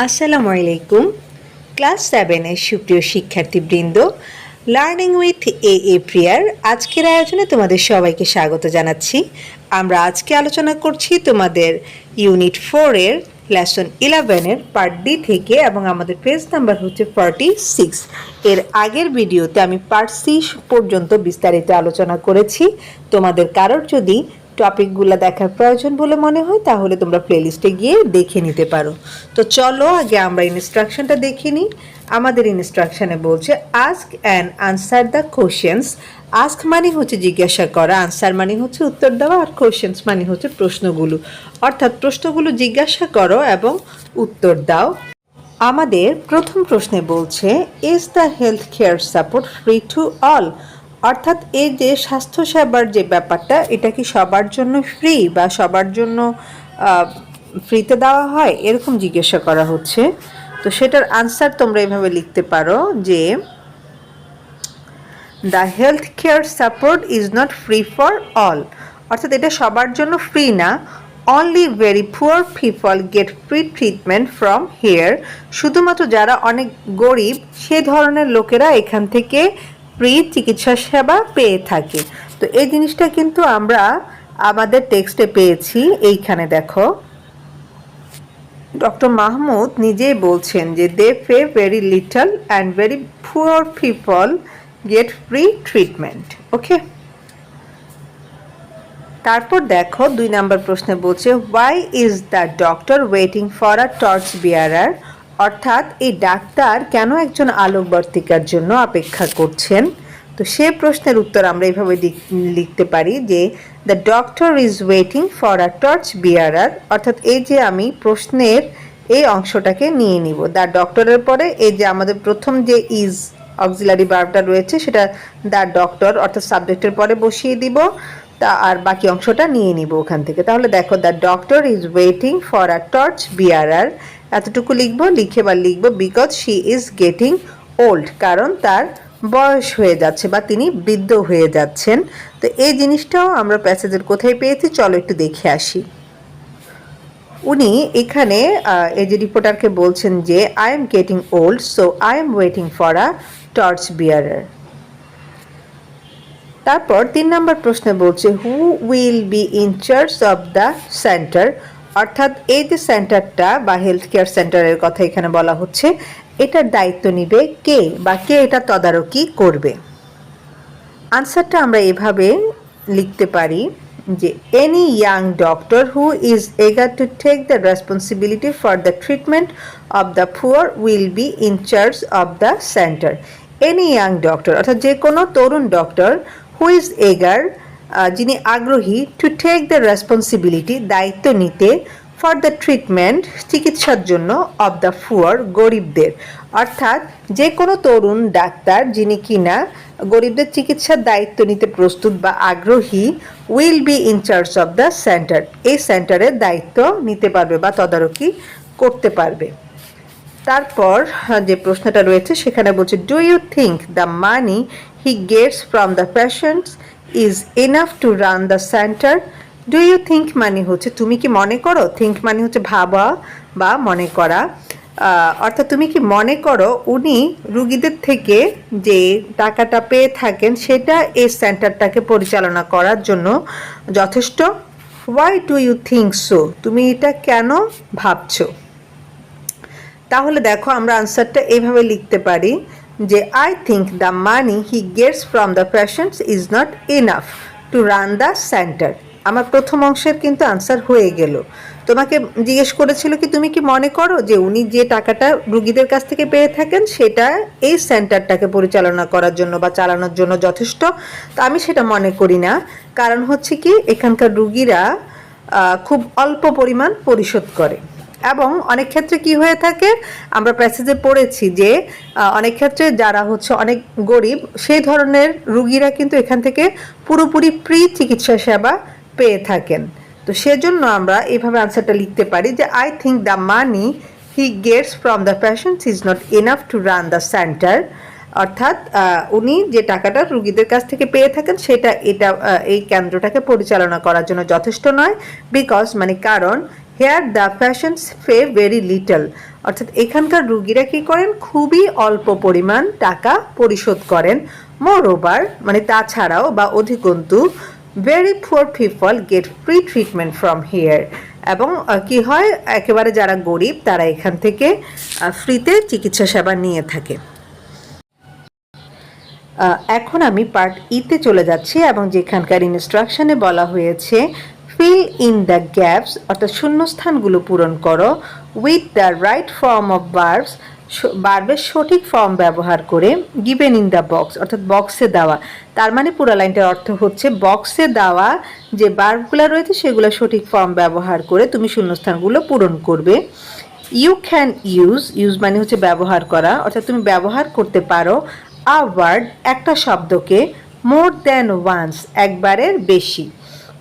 আসসালামু আলাইকুম। ক্লাস 7-এর সুপ্রিয় শিক্ষার্থীবৃন্দ, লার্নিং উইথ এ প্রিয়ার আজকের আয়োজনে তোমাদের সবাইকে স্বাগত জানাচ্ছি। আমরা আজকে আলোচনা করছি তোমাদের ইউনিট 4-এর লেসন 11-এর পার্ট ডি থেকে, এবং আমাদের পেজ নাম্বার হচ্ছে 46। এর আগের ভিডিওতে আমি পার্ট সি পর্যন্ত বিস্তারিত আলোচনা করেছি। তোমাদের কারোর যদি টপিকগুলো দেখার প্রয়োজন বলে মনে হয় তাহলে তোমরা প্লেলিস্টে গিয়ে দেখে নিতে পারো। তো চলো আগে আমরা ইনস্ট্রাকশনটা দেখে নিই। আমাদের ইনস্ট্রাকশনে বলছে ask and answer the questions. Ask মানে হচ্ছে জিজ্ঞাসা করা, আনসার মানে হচ্ছে উত্তর দেওয়া, আর কোশ্চেন্স মানে হচ্ছে প্রশ্নগুলো, অর্থাৎ প্রশ্নগুলো জিজ্ঞাসা করো এবং উত্তর দাও। আমাদের প্রথম প্রশ্নে বলছে is the health care support free to all, অর্থাৎ এই যে স্বাস্থ্যসেবার যে ব্যাপারটা, এটা কি সবার জন্য ফ্রি বা সবার জন্য ফ্রিতে দেওয়া হয়, এরকম জিজ্ঞাসা করা হচ্ছে। তো সেটার আনসার তোমরা এভাবে লিখতে পারো যে the health care support is not free for all, অর্থাৎ এটা সবার জন্য ফ্রি না। Only very poor people get free treatment from here, শুধুমাত্র যারা অনেক গরিব সে ধরনের লোকেরা এখান থেকে ফ্রি চিকিৎসা সেবা পেয়ে থাকে। তো এই জিনিসটা কিন্তু আমরা আমাদের টেক্সটে পেয়েছি। এইখানে দেখো ডক্টর মাহমুদ নিজেই বলছেন যে they pay very little and very poor people get free treatment. Okay, তারপর দেখো 2 নম্বর প্রশ্নে বলছে why is the doctor waiting for a torch bearer, অর্থাৎ এই ডাক্তার কেন একজন আলোকবর্তিকার জন্য অপেক্ষা করছেন। তো সে প্রশ্নের উত্তর আমরা এইভাবে লিখতে পারি যে the doctor is waiting for a torch bearer, অর্থাৎ এই যে আমি প্রশ্নের এই অংশটাকে নিয়ে নিব, দ্য ডক্টরের পরে এই যে আমাদের প্রথম যে ইজ অক্সিলারি ভার্বটা রয়েছে সেটা দ্য ডক্টর অর্থাৎ সাবজেক্টের পরে বসিয়ে দিব, তা আর বাকি অংশটা নিয়ে নিব ওখান থেকে। তাহলে দেখো the doctor is waiting for a torch bearer, এতটুকু লিখবো, লিখে বা লিখবো because she is getting old, কারণ তার বয়স হয়ে যাচ্ছে বা তিনি বৃদ্ধ হয়ে যাচ্ছেন। তো এই জিনিসটাও আমরা প্যাসেজের কোথায় পেয়েছি, চলো একটু দেখে আসি। উনি এখানে এই যে রিপোর্টারকে বলছেন যে I am getting old so I am waiting for a torch bearer. তারপর 3 নম্বর প্রশ্নে বলছে who will be in charge of the centre, অর্থাৎ এই যে সেন্টারটা বা হেলথ কেয়ার সেন্টারের কথা এখানে বলা হচ্ছে, এটার দায়িত্ব নিবে কে বা কে এটা তদারকি করবে। আনসারটা আমরা এভাবে লিখতে পারি যে any young doctor who is eager to take the responsibility for the treatment of the poor will be in charge of the centre. Any young doctor অর্থাৎ যে কোনো তরুণ ডক্টর, হু ইজ এগার যিনি আগ্রহী, টু টেক দ্য রেসপন্সিবিলিটি দায়িত্ব নিতে, for the treatment চিকিৎসার জন্য, অফ দ্য পুয়ার গরিবদের, অর্থাৎ যে কোনো তরুণ ডাক্তার যিনি কিনা গরিবদের চিকিৎসার দায়িত্ব নিতে প্রস্তুত বা আগ্রহী, will be in charge of the centre, এই সেন্টারের দায়িত্ব নিতে পারবে বা তদারকি করতে পারবে। তারপর যে প্রশ্নটা রয়েছে সেখানে বলছে do you think the money he gets from the patients is enough to run the centre. Do you think মানে হচ্ছে তুমি কি মনে করো, থিঙ্ক মানে হচ্ছে ভাবা বা মনে করা, অর্থাৎ তুমি কি মনে করো উনি রুগীদের থেকে যে টাকাটা পেয়ে থাকেন সেটা এই সেন্টারটাকে পরিচালনা করার জন্য যথেষ্ট। Why do you think so, তুমি এটা কেন ভাবছো। তাহলে দেখো আমরা আনসারটা এইভাবে লিখতে পারি যে I think the money he gets from the patients is not enough to run the centre. আমার প্রথম অংশের কিন্তু আনসার হয়ে গেল। তোমাকে জিজ্ঞেস করেছিল কি তুমি কি মনে করো যে উনি যে টাকাটা রুগীদের কাছ থেকে পেয়ে থাকেন সেটা এই সেন্টারটাকে পরিচালনা করার জন্য বা চালানোর জন্য যথেষ্ট। তো আমি সেটা মনে করি না, কারণ হচ্ছে কি এখানকার রুগীরা খুব অল্প পরিমাণ পরিশোধ করে, এবং অনেক ক্ষেত্রে কি হয়ে থাকে আমরা প্যাসেজে পড়েছি যে অনেক ক্ষেত্রে যারা হচ্ছে অনেক গরিব সেই ধরনের রুগীরা কিন্তু এখান থেকে পুরোপুরি ফ্রি চিকিৎসা সেবা পেয়ে থাকেন। তো সেজন্য আমরা এইভাবে আনসারটা লিখতে পারি যে I think the money he gets from the patients is not enough to run the centre, অর্থাৎ উনি যে টাকাটা রুগীদের কাছ থেকে পেয়ে থাকেন সেটা এই কেন্দ্রটাকে পরিচালনা করার জন্য যথেষ্ট নয়, বিকজ মানে কারণ here the patients pay very little, অর্থাৎ এখানকার রুগীরা কি করেন, খুবই অল্প পরিমাণ টাকা পরিশোধ করেন। মোর ওভার মানে তাছাড়াও বা অধিকন্তু very poor people get free treatment from here, এবং কি হয়, একেবারে যারা গরিব তারা এখান থেকে ফ্রিতে চিকিৎসা সেবা নিয়ে থাকে। এখন আমি পার্ট ইতে চলে যাচ্ছি এবং যেখানকার ইনস্ট্রাকশনে বলা হয়েছে ফিল ইন দ্য গ্যাপস, অর্থাৎ শূন্যস্থানগুলো পূরণ করো with the right form of verbs, ভার্বের সঠিক ফর্ম ব্যবহার করে, গিভেন ইন দ্য বক্স, অর্থাৎ বক্সে দেওয়া। তার মানে পুরো লাইনটার অর্থ হচ্ছে বক্সে দেওয়া যে ভার্বগুলো রয়েছে সেগুলো সঠিক ফর্ম ব্যবহার করে তুমি শূন্যস্থানগুলো পূরণ করবে। ইউ ক্যান ইউজ মানে হচ্ছে ব্যবহার করা, অর্থাৎ তুমি ব্যবহার করতে পারো আ ওয়ার্ড একটা শব্দকে মোর দ্যান ওয়ান্স একবারের বেশি।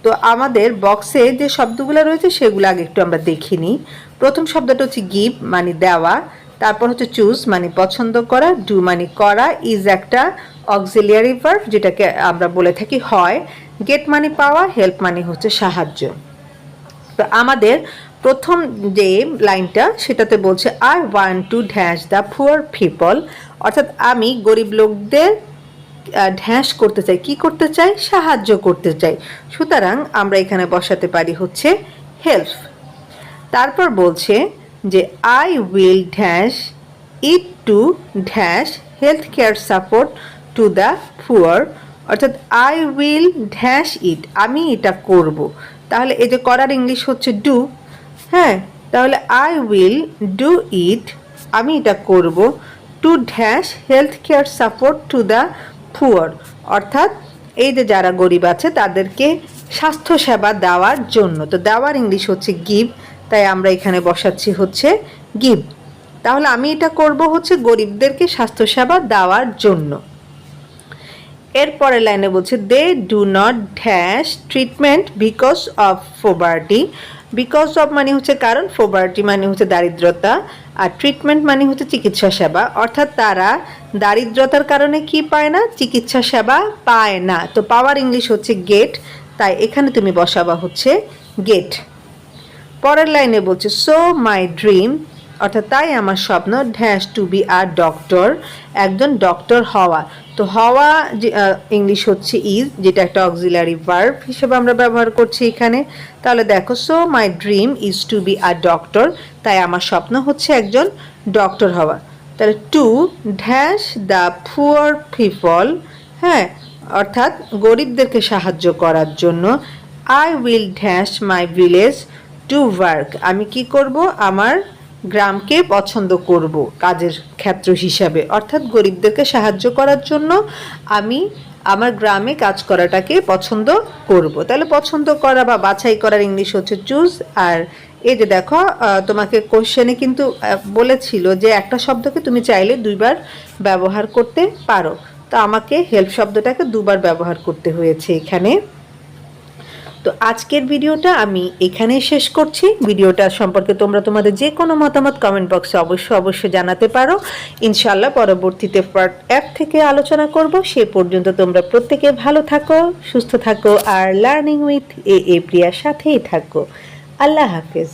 তো আমাদের বক্সে যে শব্দগুলো রয়েছে সেগুলো আগে একটু আমরা দেখে নিই। প্রথম শব্দটা হচ্ছে গিভ মানে দেওয়া, তারপর হচ্ছে চুজ মানে পছন্দ করা, ডু মানে করা, ইজ একটা অক্সিলিয়ারি ভার্ব যেটাকে আমরা বলে থাকি হয়, গেট মানে পাওয়া, হেল্প মানে হচ্ছে সাহায্য। তো আমাদের প্রথম যে লাইনটা সেটাতে বলছে I want to dash the poor people, অর্থাৎ আমি গরিব লোকদের ঢ্যাঁস করতে চাই, কি করতে চাই, সাহায্য করতে চাই। সুতরাং আমরা এখানে বসাতে পারি হচ্ছে হেল্প। তারপর বলছে যে I will dash it to dash health care support to the poor, অর্থাৎ আই উইল ড্যাশ ইট আমি এটা করব। তাহলে এই যে করার ইংলিশ হচ্ছে ডু, হ্যাঁ, তাহলে আই উইল ডু ইট আমি এটা করব, to dash health care support to the poor, অর্থাৎ এই যে যারা গরিব আছে তাদেরকে স্বাস্থ্যসেবা দেওয়ার জন্য। তো দেওয়ার ইংলিশ হচ্ছে গিভ, তাই আমরা এখানে বসাচ্ছি হচ্ছে গিভ। তাহলে আমি এটা করব হচ্ছে গরিবদেরকে স্বাস্থ্যসেবা দেওয়ার জন্য। এরপরের লাইনে বলছে they do not dash treatment because of poverty, because of মানে হচ্ছে কারণ, পভার্টি মানে হচ্ছে দারিদ্রতা, আর ট্রিটমেন্ট মানে হচ্ছে চিকিৎসা সেবা, অর্থাৎ তারা দারিদ্রতার কারণে কি পায় না, চিকিৎসা সেবা পায় না। তো পাওয়ার ইংলিশ হচ্ছে গেট, তাই এখানে তুমি বসাবা হচ্ছে গেট। পরের লাইনে বলছে সো মাই ড্রিম, অর্থাৎ তাই আমার স্বপ্ন dash two be a doctor, একজন ডক্টর হওয়া। তো হওয়া যে ইংলিশ হচ্ছে ইজ, যেটা একটা অক্সিলারি ভার্ব হিসেবে আমরা ব্যবহার করছি এখানে। তাহলে দেখো so my dream is to be a doctor, তাই আমার স্বপ্ন হচ্ছে একজন ডক্টর হওয়া। তাহলে to dash the poor people, হ্যাঁ, অর্থাৎ গরিবদেরকে সাহায্য করার জন্য। I will dash my village to work, আমি কি করব, আমার গ্রামকে পছন্দ করব কাজের ক্ষেত্র হিসাবে, অর্থাৎ গরিবদেরকে সাহায্য করার জন্য আমি আমার গ্রামে কাজ করাটাকে পছন্দ করব। তাহলে পছন্দ করা বা বাছাই করার ইংলিশ হচ্ছে চুজ। আর এই যে দেখো তোমাকে কোশ্চেনে কিন্তু বলেছিল যে একটা শব্দকে তুমি চাইলে দুইবার ব্যবহার করতে পারো, তো আমাকে হেল্প শব্দটাকে দুবার ব্যবহার করতে হয়েছে এখানে। তো আজকের ভিডিওটা আমি এখানেই শেষ করছি। ভিডিওটা সম্পর্কে তোমরা তোমাদের যে কোনো মতামত কমেন্ট বক্সে অবশ্যই জানাতে পারো। ইনশাআল্লাহ পরবর্তীতে পার্ট F থেকে আলোচনা করব। সে পর্যন্ত তোমরা প্রত্যেকে ভালো থাকো, সুস্থ থাকো আর লার্নিং উইথ এ প্রিয়ার সাথেই থাকো। আল্লাহ হাফেজ।